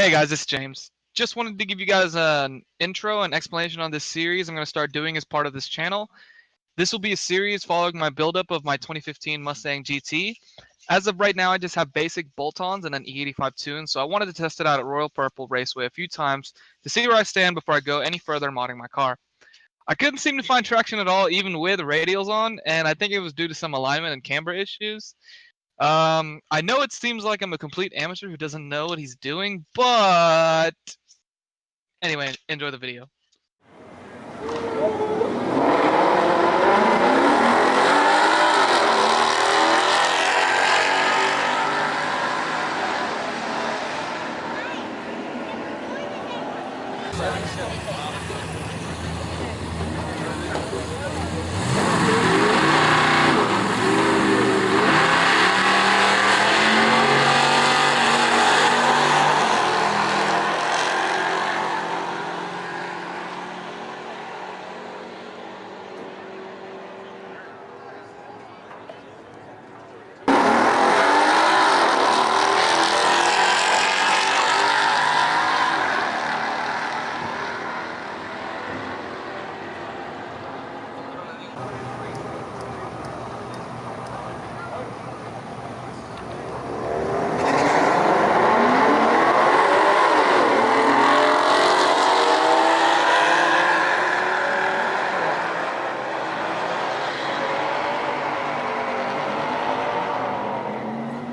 Hey guys, this is James. Just wanted to give you guys an intro and explanation on this series I'm going to start doing as part of this channel. This will be a series following my buildup of my 2015 Mustang GT. As of right now, I just have basic bolt-ons and an E85 tune, so I wanted to test it out at Royal Purple Raceway a few times to see where I stand before I go any further modding my car. I couldn't seem to find traction at all, even with radials on, and I think it was due to some alignment and camber issues. I know it seems like I'm a complete amateur who doesn't know what he's doing, but anyway, enjoy the video.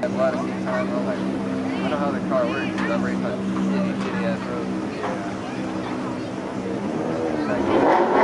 A lot of seat time. I'm like, I know how the car works because I've raced on shitty ass roads. But I feel it's like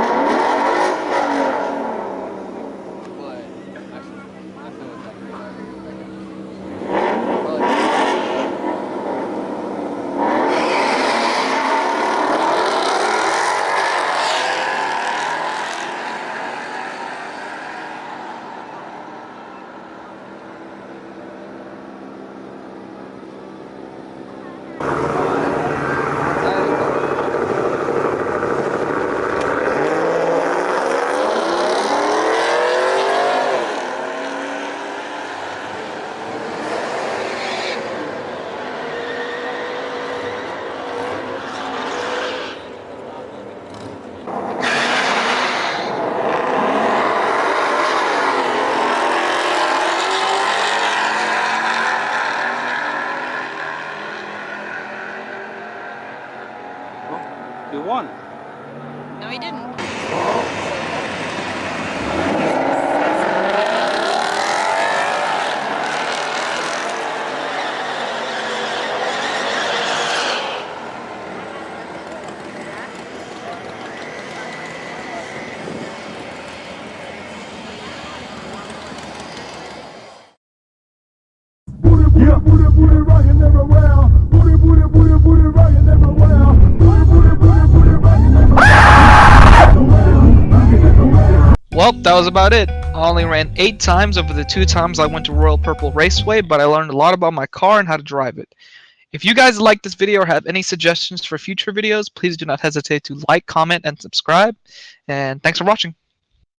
You won. No, he didn't. Yeah, booty rockin' everywhere. Booty rockin' everywhere. Booty rockin' everywhere. Well, that was about it. I only ran 8 times over the 2 times I went to Royal Purple Raceway, but I learned a lot about my car and how to drive it. If you guys like this video or have any suggestions for future videos, please do not hesitate to like, comment, and subscribe. And thanks for watching.